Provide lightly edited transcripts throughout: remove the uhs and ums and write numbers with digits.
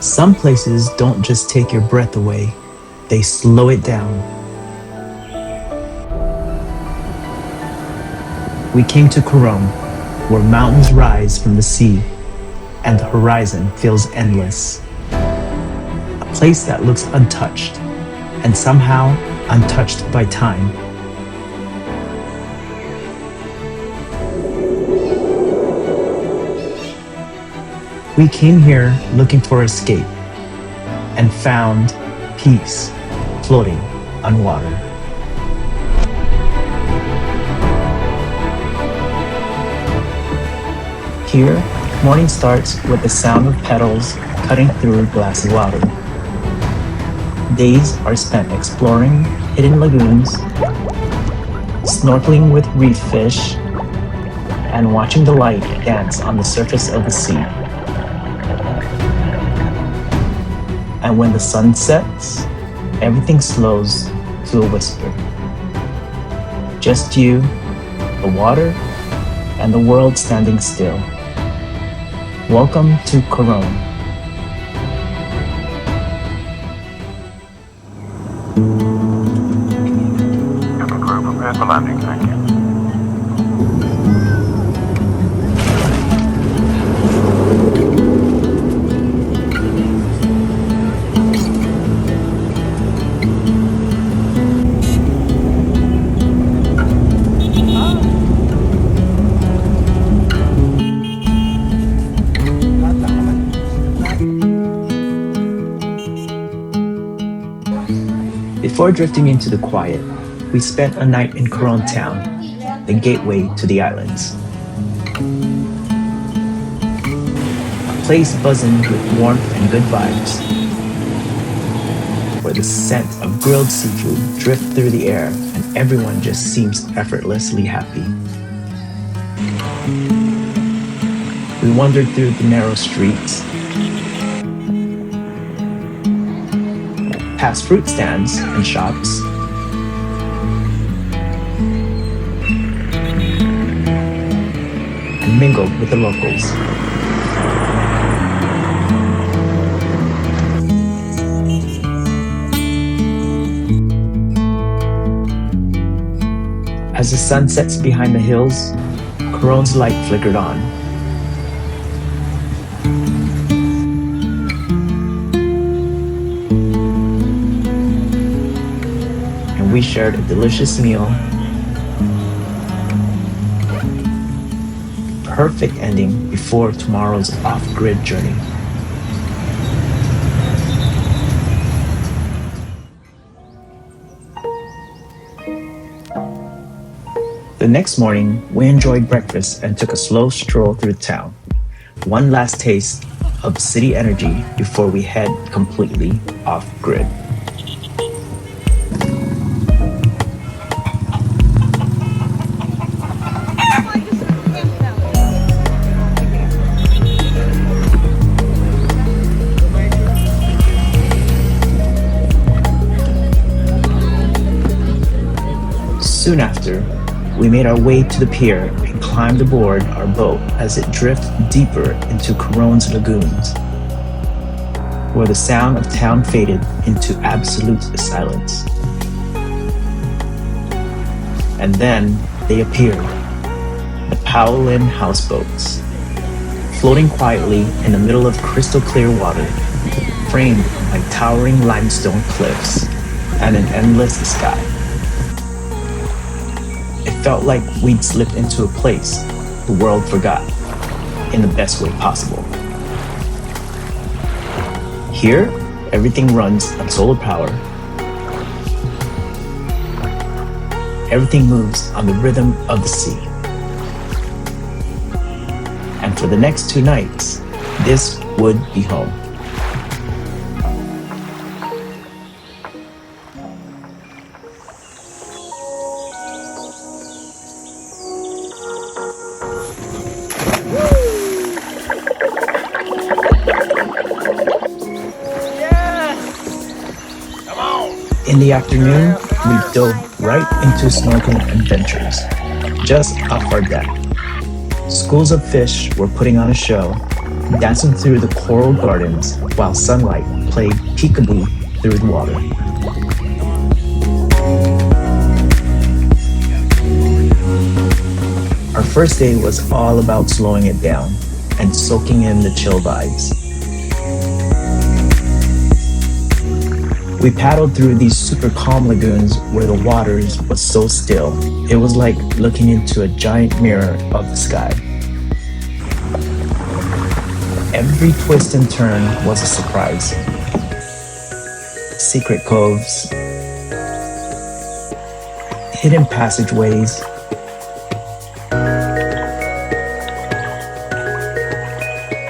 Some places don't just take your breath away, they slow it down. We came to Coron, where mountains rise from the sea and the horizon feels endless. A place that looks untouched and somehow untouched by time. We came here looking for escape and found peace floating on water. Here, morning starts with the sound of petals cutting through glassy water. Days are spent exploring hidden lagoons, snorkeling with reef fish, and watching the light dance on the surface of the sea. And when the sun sets, everything slows to a whisper. Just you, the water, and the world standing still. Welcome to Coron. Captain Crew, prepare for landing, thank you. Before drifting into the quiet, we spent a night in Coron Town, the gateway to the islands. A place buzzing with warmth and good vibes, where the scent of grilled seafood drifts through the air and everyone just seems effortlessly happy. We wandered through the narrow streets, past fruit stands and shops, and mingled with the locals. As the sun sets behind the hills, Coron's light flickered on. We shared a delicious meal. Perfect ending before tomorrow's off-grid journey. The next morning, we enjoyed breakfast and took a slow stroll through town. One last taste of city energy before we head completely off-grid. Soon after, we made our way to the pier and climbed aboard our boat as it drifted deeper into Coron's lagoons, where the sound of town faded into absolute silence. And then they appeared, the Paolyn Houseboats, floating quietly in the middle of crystal clear water, framed by towering limestone cliffs and an endless sky. It felt like we'd slipped into a place the world forgot, in the best way possible. Here, everything runs on solar power. Everything moves on the rhythm of the sea. And for the next 2 nights, this would be home. In the afternoon, we dove right into snorkeling adventures, just off our deck. Schools of fish were putting on a show, dancing through the coral gardens while sunlight played peekaboo through the water. Our first day was all about slowing it down and soaking in the chill vibes. We paddled through these super calm lagoons where the waters was so still. It was like looking into a giant mirror of the sky. Every twist and turn was a surprise. Secret coves, hidden passageways,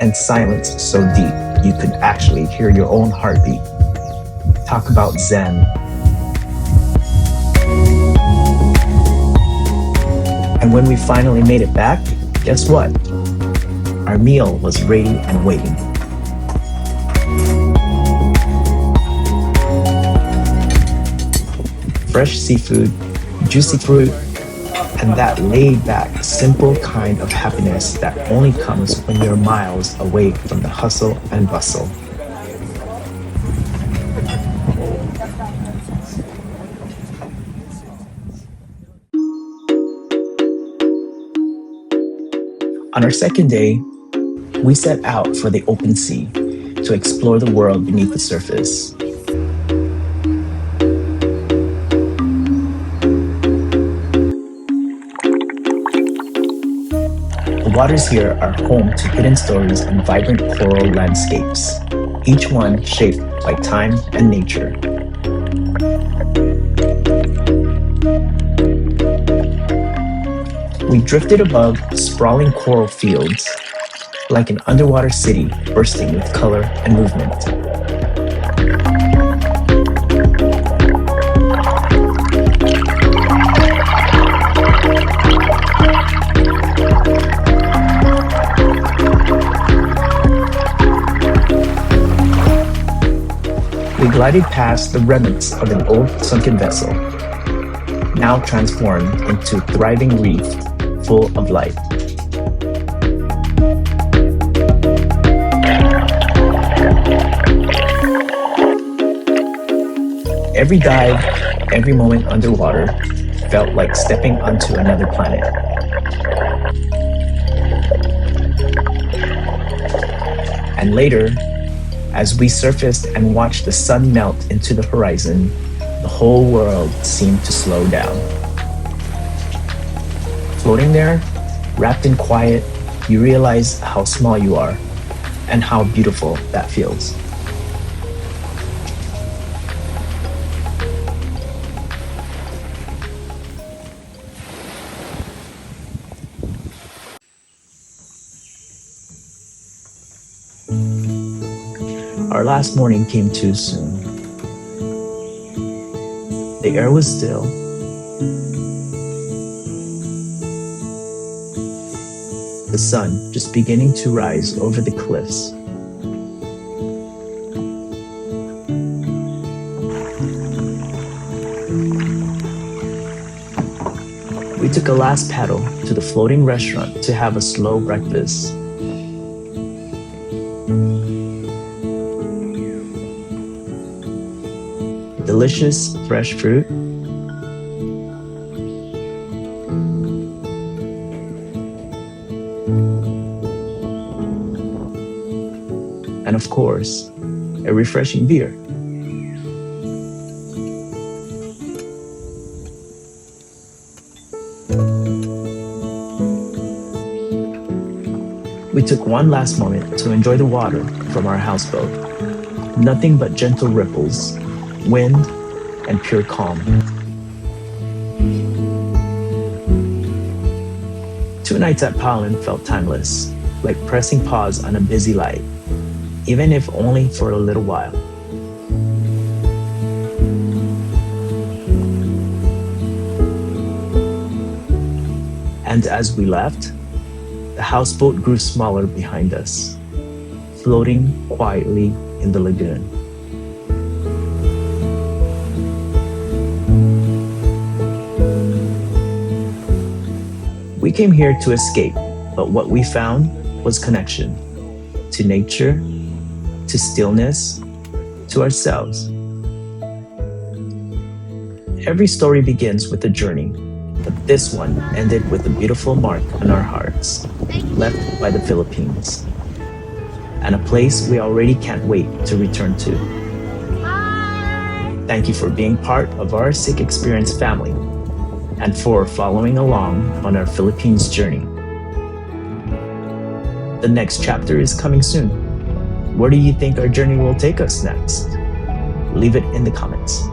and silence so deep you could actually hear your own heartbeat. Talk about Zen. And when we finally made it back, guess what? Our meal was ready and waiting. Fresh seafood, juicy fruit, and that laid-back, simple kind of happiness that only comes when you're miles away from the hustle and bustle. On our second day, we set out for the open sea to explore the world beneath the surface. The waters here are home to hidden stories and vibrant coral landscapes, each one shaped by time and nature. We drifted above sprawling coral fields, like an underwater city bursting with color and movement. We glided past the remnants of an old sunken vessel, now transformed into a thriving reef full of life. Every dive, every moment underwater felt like stepping onto another planet. And later, as we surfaced and watched the sun melt into the horizon, the whole world seemed to slow down. Floating there, wrapped in quiet, you realize how small you are and how beautiful that feels. Our last morning came too soon. The air was still. The sun just beginning to rise over the cliffs. We took a last paddle to the floating restaurant to have a slow breakfast. Delicious fresh fruit, and of course, a refreshing beer. We took one last moment to enjoy the water from our houseboat. Nothing but gentle ripples, wind, and pure calm. 2 nights at Paolyn felt timeless, like pressing pause on a busy life, even if only for a little while. And as we left, the houseboat grew smaller behind us, floating quietly in the lagoon. We came here to escape, but what we found was connection. to nature, to stillness, to ourselves. Every story begins with a journey, but this one ended with a beautiful mark on our hearts, left by the Philippines, and a place we already can't wait to return to. Thank you for being part of our Sick Experience family and for following along on our Philippines journey. The next chapter is coming soon. Where do you think our journey will take us next? Leave it in the comments.